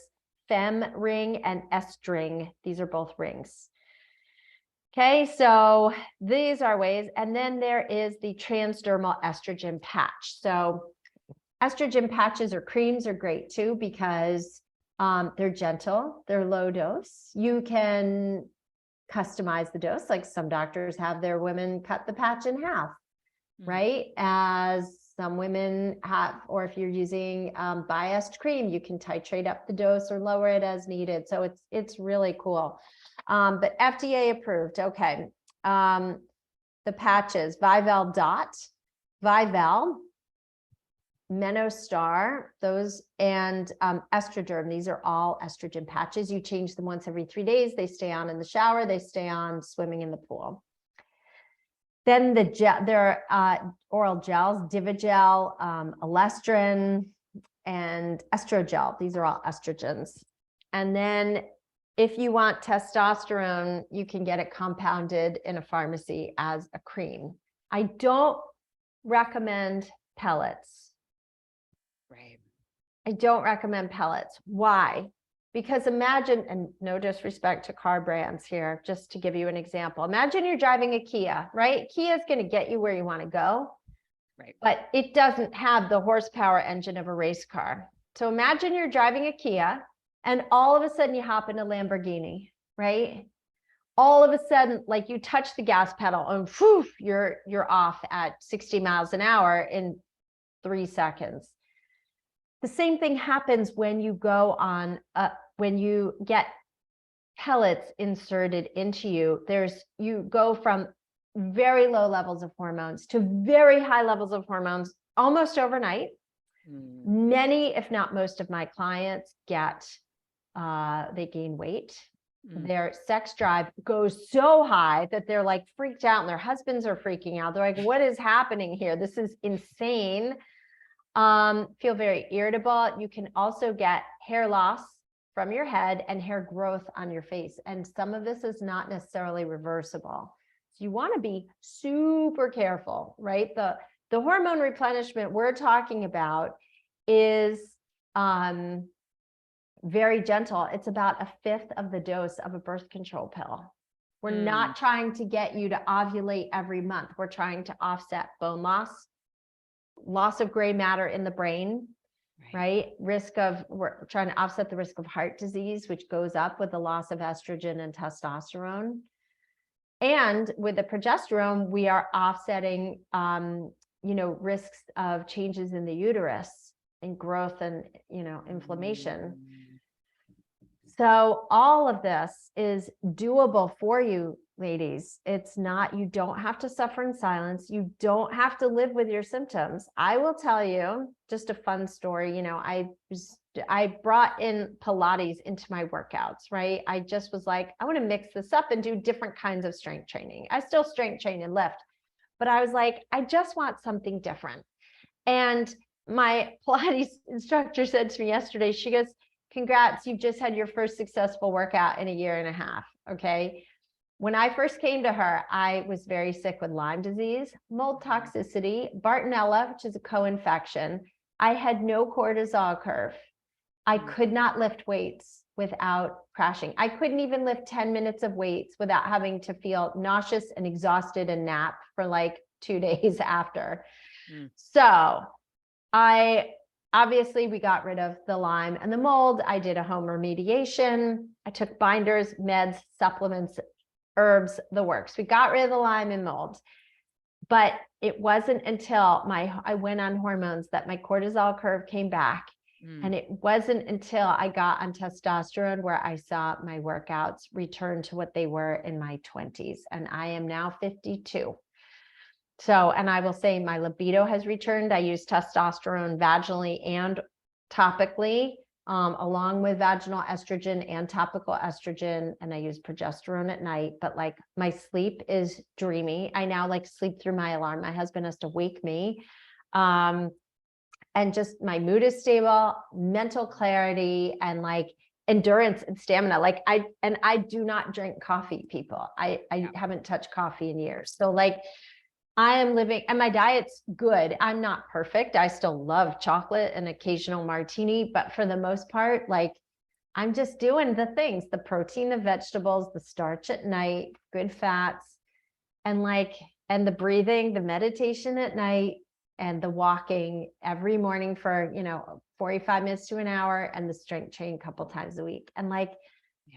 Fem Ring and Estring. These are both rings. Okay, so these are ways. And then there is the transdermal estrogen patch. So estrogen patches or creams are great too, because They're gentle, they're low dose. You can customize the dose. Like some doctors have their women cut the patch in half, right? As some women have, or if you're using biased cream, you can titrate up the dose or lower it as needed. So it's really cool. But FDA approved. Okay. The patches, Vivel Dot, Vivel, Menostar, those, and Estroderm. These are all estrogen patches. You change them once every 3 days. They stay on in the shower. They stay on swimming in the pool. Then the gel, there are oral gels, Divigel, Elestrin, and Estrogel. These are all estrogens. And then if you want testosterone, you can get it compounded in a pharmacy as a cream. I don't recommend pellets. Right. I don't recommend pellets. Why? Because imagine, and no disrespect to car brands here, just to give you an example. Imagine you're driving a Kia, right? Kia is going to get you where you want to go, Right. but it doesn't have the horsepower engine of a race car. So imagine you're driving a Kia and all of a sudden you hop in a Lamborghini, right? All of a sudden, like you touch the gas pedal and whew, you're off at 60 miles an hour in 3 seconds. The same thing happens when you go on, when you get pellets inserted into you. You go from very low levels of hormones to very high levels of hormones almost overnight. Many, if not most of my clients they gain weight. Their sex drive goes so high that they're like freaked out and their husbands are freaking out. They're like, what is happening here? This is insane. Feel very irritable. You can also get hair loss from your head and hair growth on your face. And some of this is not necessarily reversible. So you want to be super careful, right? The hormone replenishment we're talking about is very gentle. It's about 1/5 of the dose of a birth control pill. We're not trying to get you to ovulate every month. We're trying to offset bone loss of gray matter in the brain, right? We're trying to offset the risk of heart disease, which goes up with the loss of estrogen and testosterone. And with the progesterone, we are offsetting, risks of changes in the uterus and growth and, inflammation. So all of this is doable for you, ladies. It's not, you don't have to suffer in silence. You don't have to live with your symptoms. I will tell you just a fun story. I brought in Pilates into my workouts, right? I just was like, I want to mix this up and do different kinds of strength training. I still strength train and lift, but I was like, I just want something different. And my Pilates instructor said to me yesterday, she goes, congrats, you've just had your first successful workout in 1.5 years. Okay. When I first came to her, I was very sick with Lyme disease, mold toxicity, Bartonella, which is a co-infection. I had no cortisol curve. I could not lift weights without crashing. I couldn't even lift 10 minutes of weights without having to feel nauseous and exhausted and nap for like 2 days after. So obviously we got rid of the Lyme and the mold. I did a home remediation. I took binders, meds, supplements, herbs, the works. We got rid of the Lyme and mold. But it wasn't until I went on hormones that my cortisol curve came back. And it wasn't until I got on testosterone where I saw my workouts return to what they were in my 20s. And I am now 52. So, and I will say my libido has returned. I use testosterone vaginally and topically, along with vaginal estrogen and topical estrogen. And I use progesterone at night, but like my sleep is dreamy. I now like sleep through my alarm. My husband has to wake me. And just my mood is stable, mental clarity, and like endurance and stamina. Like I do not drink coffee, people. I haven't touched coffee in years. So like I am living, and my diet's good. I'm not perfect. I still love chocolate and occasional martini, but for the most part, like I'm just doing the things, the protein, the vegetables, the starch at night, good fats, and the breathing, the meditation at night. and the walking every morning for, 45 minutes to an hour, and the strength training a couple times a week. And like,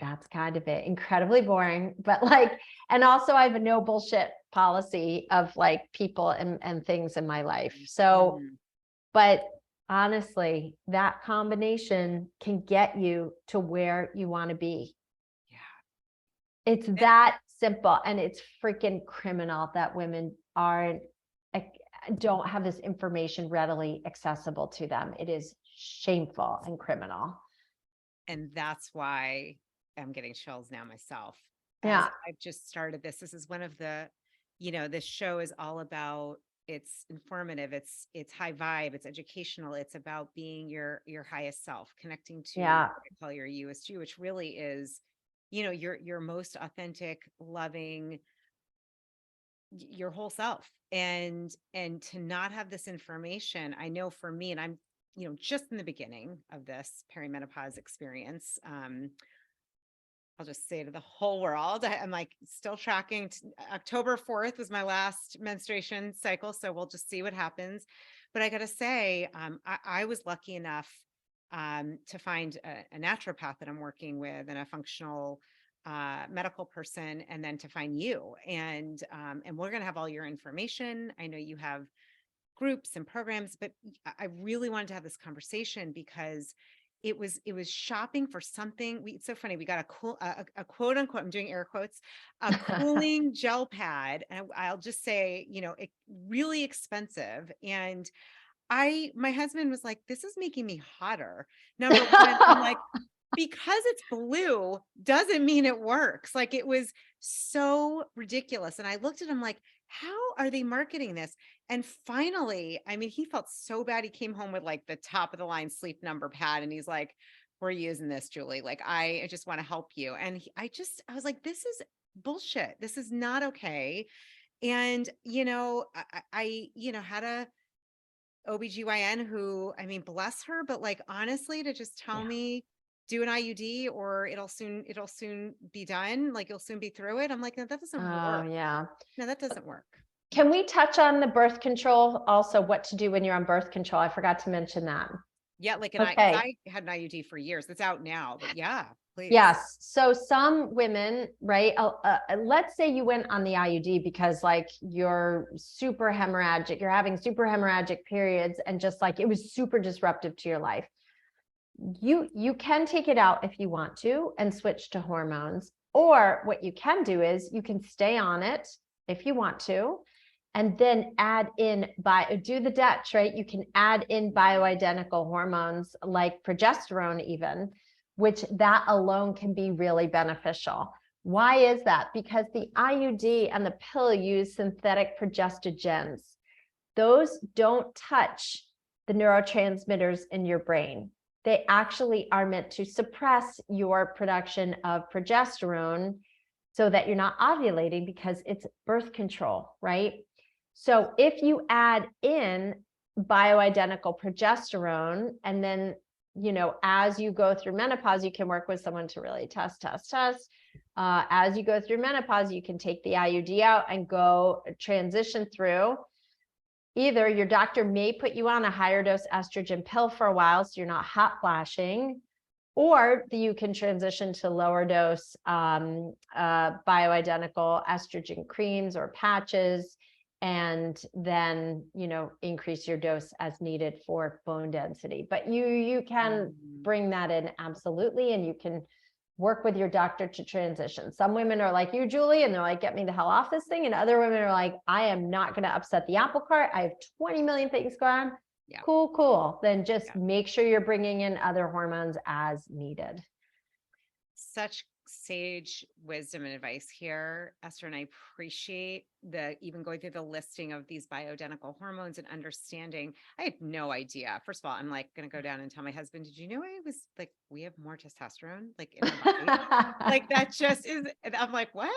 that's kind of it. Incredibly boring, but like, and also I have a no bullshit policy of like people and things in my life. So, but honestly, that combination can get you to where you want to be. Yeah. It's that simple. And it's freaking criminal that women don't have this information readily accessible to them. It is shameful and criminal. And that's why I'm getting chills now myself. Yeah. I've just started this. This is one of the, this show is all about, it's informative, it's high vibe, it's educational, it's about being your highest self, connecting to what I call your Youest you, which really is, your most authentic, loving, your whole self. And to not have this information, I know for me, and I'm, just in the beginning of this perimenopause experience, I'll just say to the whole world, I'm like still tracking. October 4th was my last menstruation cycle. So we'll just see what happens. But I got to say, I was lucky enough to find a naturopath that I'm working with and a functional medical person, and then to find you. And we're going to have all your information. I know you have groups and programs, but I really wanted to have this conversation because it was shopping for something. It's so funny. We got a quote unquote, I'm doing air quotes, a cooling gel pad. And I'll just say, it really expensive. And my husband was like, this is making me hotter. Number one, I'm like, because it's blue doesn't mean it works. Like, it was so ridiculous. And I looked at him like, how are they marketing this? And finally, I mean, he felt so bad. He came home with like the top of the line Sleep Number pad. And he's like, we're using this, Julie. Like, I just want to help you. And I was like, this is bullshit. This is not okay. And, I had a OBGYN who, I mean, bless her, but like, honestly, to just tell me, do an IUD or it'll soon be done. Like, you'll soon be through it. I'm like, no, that doesn't work. Yeah. No, that doesn't work. Can we touch on the birth control also, what to do when you're on birth control? I forgot to mention that. Yeah. Like, I had an IUD for years. It's out now, but yeah, please. Yes. So some women, right? Let's say you went on the IUD because like you're super hemorrhagic, you're having super hemorrhagic periods, and just like it was super disruptive to your life. You can take it out if you want to and switch to hormones, or what you can do is you can stay on it if you want to, and then add in do the Dutch, right? You can add in bioidentical hormones like progesterone even, which that alone can be really beneficial. Why is that? Because the IUD and the pill use synthetic progestogens. Those don't touch the neurotransmitters in your brain. They actually are meant to suppress your production of progesterone so that you're not ovulating, because it's birth control, right? So if you add in bioidentical progesterone, and then, as you go through menopause, you can work with someone to really test. As you go through menopause, you can take the IUD out and go transition through. Either your doctor may put you on a higher dose estrogen pill for a while, so you're not hot flashing, or you can transition to lower dose bioidentical estrogen creams or patches, and then, increase your dose as needed for bone density. But you can bring that in, absolutely, and you can work with your doctor to transition. Some women are like you, Julie, and they're like, get me the hell off this thing. And other women are like, I am not going to upset the apple cart. I have 20 million things going on. Yeah. Cool. Then just make sure you're bringing in other hormones as needed. Such sage wisdom and advice here, Esther, and I appreciate even going through the listing of these bioidentical hormones and understanding. I had no idea. First of all, I'm like going to go down and tell my husband, did you know I was like, we have more testosterone like in our body? Like, that just is, and I'm like, what?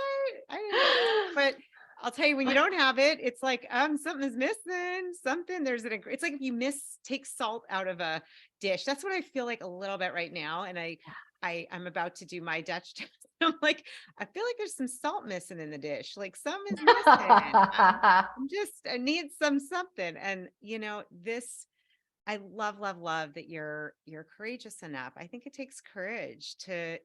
I didn't know. But I'll tell you, when you don't have it, it's like, something is missing, it's like if you take salt out of a dish. That's what I feel like a little bit right now. And I'm about to do my Dutch test. I'm like, I feel like there's some salt missing in the dish. Like some is missing. I need something. And I love, love, love that you're courageous enough. I think it takes courage to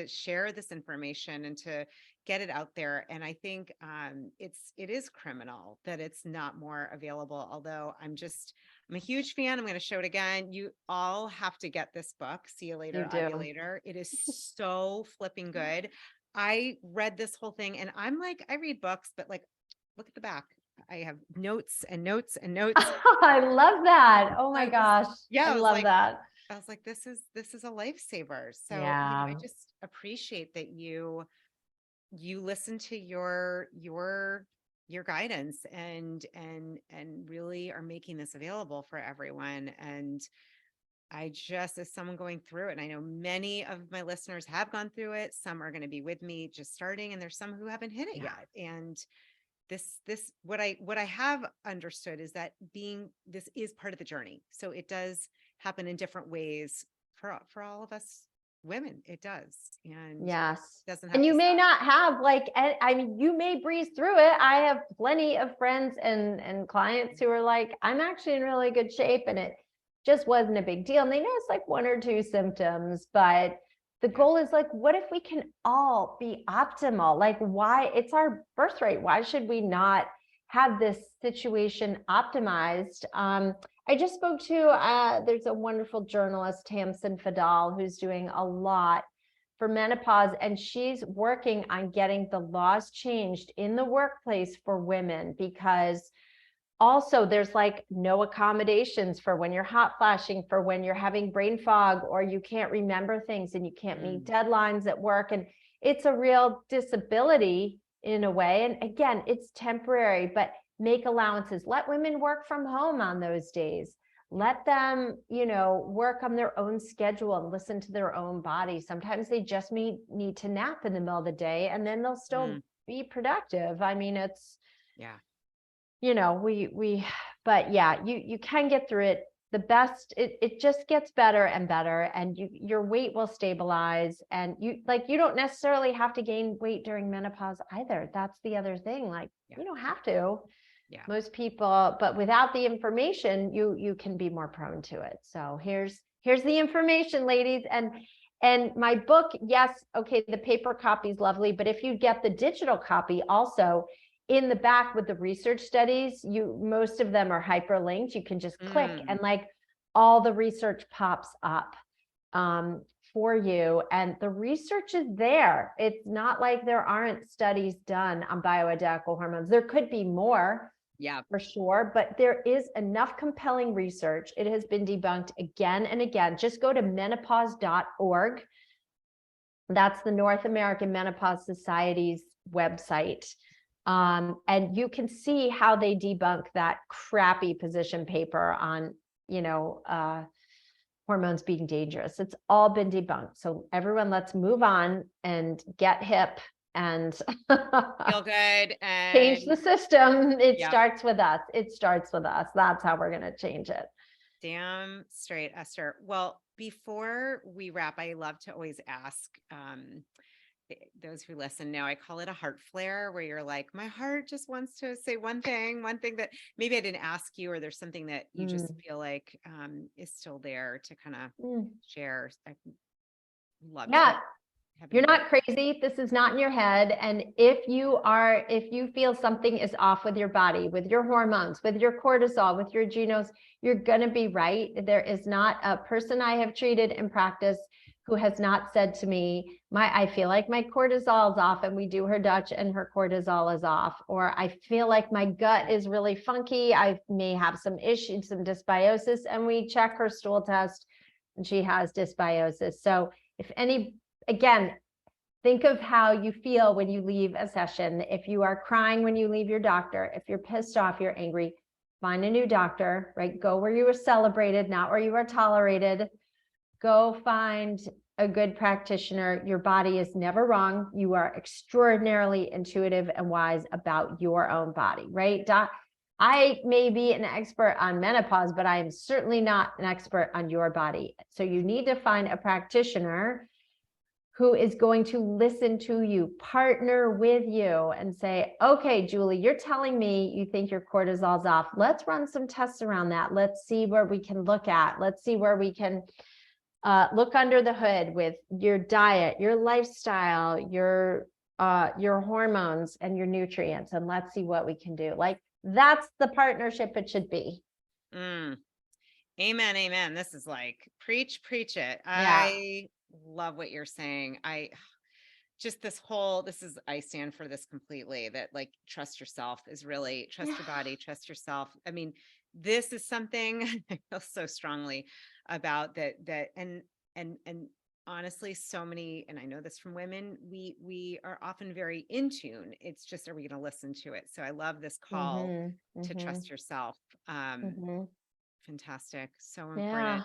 share this information and to get it out there. And I think it is criminal that it's not more available. Although I'm a huge fan. I'm going to show it again. You all have to get this book. See you later, Ovulator. It is so flipping good. I read this whole thing, and I'm like, I read books, but like, look at the back. I have notes and notes and notes. I love that. Oh my gosh. Yeah. I love that. I was like, this is a lifesaver. So yeah. I just appreciate that you listen to your guidance and really are making this available for everyone. And I just, as someone going through it, and I know many of my listeners have gone through it, some are going to be with me just starting, and there's some who haven't hit it yet. And what I have understood is that this is part of the journey. So it does happen in different ways for all of us women. It does. And yes. Doesn't have and you to may stop. not have I mean, you may breeze through it. I have plenty of friends and clients who are like, I'm actually in really good shape and it just wasn't a big deal. And they notice like 1 or 2 symptoms, but the goal is like, what if we can all be optimal? Like, why? It's our birthright. Why should we not have this situation optimized? I just spoke to, there's a wonderful journalist, Tamsin Fadal, who's doing a lot for menopause, and she's working on getting the laws changed in the workplace for women, because also there's like no accommodations for when you're hot flashing, for when you're having brain fog, or you can't remember things and you can't meet deadlines at work. And it's a real disability in a way. And again, it's temporary, but make allowances. Let women work from home on those days. Let them, work on their own schedule and listen to their own body. Sometimes they just need to nap in the middle of the day, and then they'll still be productive. I mean, it's, but yeah, you can get through it. The best, it just gets better and better, and your weight will stabilize, and you don't necessarily have to gain weight during menopause either. That's the other thing. You don't have to. Most people, but without the information, you can be more prone to it. So here's the information, ladies. And my book, yes, okay, the paper copy is lovely, but if you get the digital copy also, in the back with the research studies, most of them are hyperlinked. You can just click and all the research pops up for you, and the research is there. It's not like there aren't studies done on bioidentical hormones. There could be more, for sure, but there is enough compelling research. It has been debunked again and again. Just go to menopause.org. That's the North American Menopause Society's website. And you can see how they debunk that crappy position paper on, hormones being dangerous. It's all been debunked. So everyone, let's move on and get hip and feel good and change the system. It starts with us. It starts with us. That's how we're going to change it. Damn straight, Esther. Well, before we wrap, I love to always ask, those who listen know I call it a heart flare, where you're like, my heart just wants to say one thing that maybe I didn't ask you, or there's something that you just feel like is still there to kind of share. I love to you're not crazy. This is not in your head. And if you feel something is off with your body, with your hormones, with your cortisol, with your adrenals, you're going to be right. There is not a person I have treated in practice who has not said to me, I feel like my cortisol is off, and we do her Dutch and her cortisol is off. Or I feel like my gut is really funky. I may have some issues, some dysbiosis, and we check her stool test and she has dysbiosis. So again, think of how you feel when you leave a session. If you are crying when you leave your doctor, if you're pissed off, you're angry, find a new doctor, right? Go where you were celebrated, not where you were tolerated. Go find a good practitioner. Your body is never wrong. You are extraordinarily intuitive and wise about your own body, right? I may be an expert on menopause, but I am certainly not an expert on your body. So you need to find a practitioner who is going to listen to you, partner with you and say, okay, Julie, you're telling me you think your cortisol's off. Let's run some tests around that. Let's see where we can look at. Let's see where we can look under the hood with your diet, your lifestyle, your hormones and your nutrients. And let's see what we can do. Like, that's the partnership it should be. Amen. Amen. This is like, preach it. Yeah. I love what you're saying. I stand for this completely, that like, trust yourself is really, trust your body, trust yourself. I mean, this is something I feel so strongly about, that and honestly, so many, and I know this from women, we are often very in tune. It's just, are we going to listen to it? So I love this call to trust yourself. Fantastic. So important. Yeah.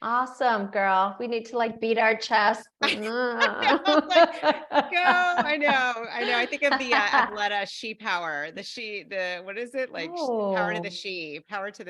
Awesome, girl. We need to like beat our chest. I know. I think of the Athleta she power, what is it? Like power to the she, power to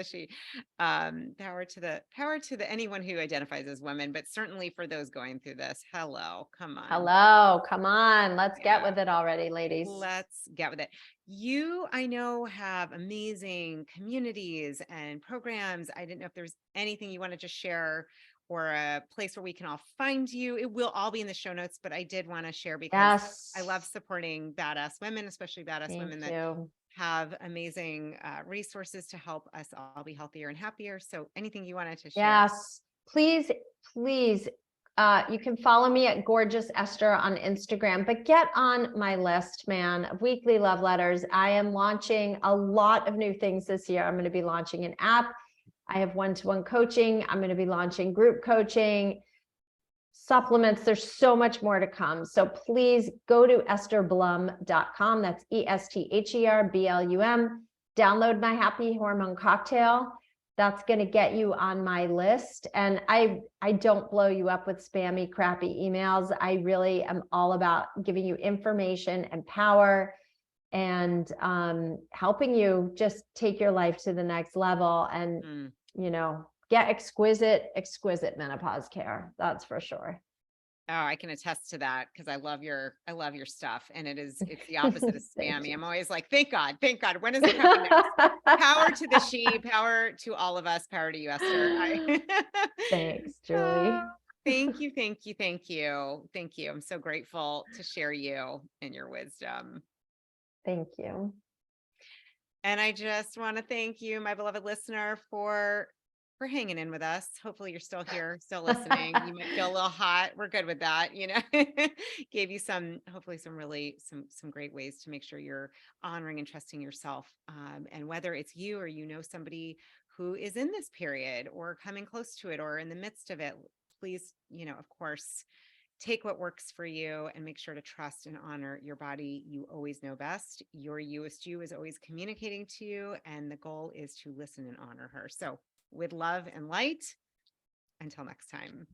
the anyone who identifies as women, but certainly for those going through this. Hello, come on. Let's get with it already, ladies. Let's get with it. You, I know, have amazing communities and programs. I didn't know if there's anything you want to just share, or a place where we can all find you. It will all be in the show notes, but I did want to share because I love supporting badass women, especially badass women that have amazing resources to help us all be healthier and happier. So anything you wanted to share? Yes, please. You can follow me at Gorgeous Esther on Instagram, but get on my list, man, of weekly love letters. I am launching a lot of new things this year. I'm going to be launching an app. I have one-to-one coaching. I'm going to be launching group coaching, supplements. There's so much more to come. So please go to estherblum.com. That's ESTHERBLUM. Download my Happy Hormone Cocktail. That's going to get you on my list. And I don't blow you up with spammy, crappy emails. I really am all about giving you information and power, and helping you just take your life to the next level and, get exquisite menopause care. That's for sure. Oh, I can attest to that, because I love your stuff, and it's the opposite of spammy. I'm always like, thank God. When is it coming next? Power to the she, power to all of us, power to you, Esther. Thanks, Julie. Thank you. I'm so grateful to share you and your wisdom. Thank you. And I just want to thank you, my beloved listener, for hanging in with us. Hopefully you're still here, still listening. You might feel a little hot. We're good with that. Gave you hopefully some great ways to make sure you're honoring and trusting yourself. And whether it's you or somebody who is in this period or coming close to it or in the midst of it, please, of course, take what works for you and make sure to trust and honor your body. You always know best. Your Youest you is always communicating to you, and the goal is to listen and honor her. So with love and light, until next time.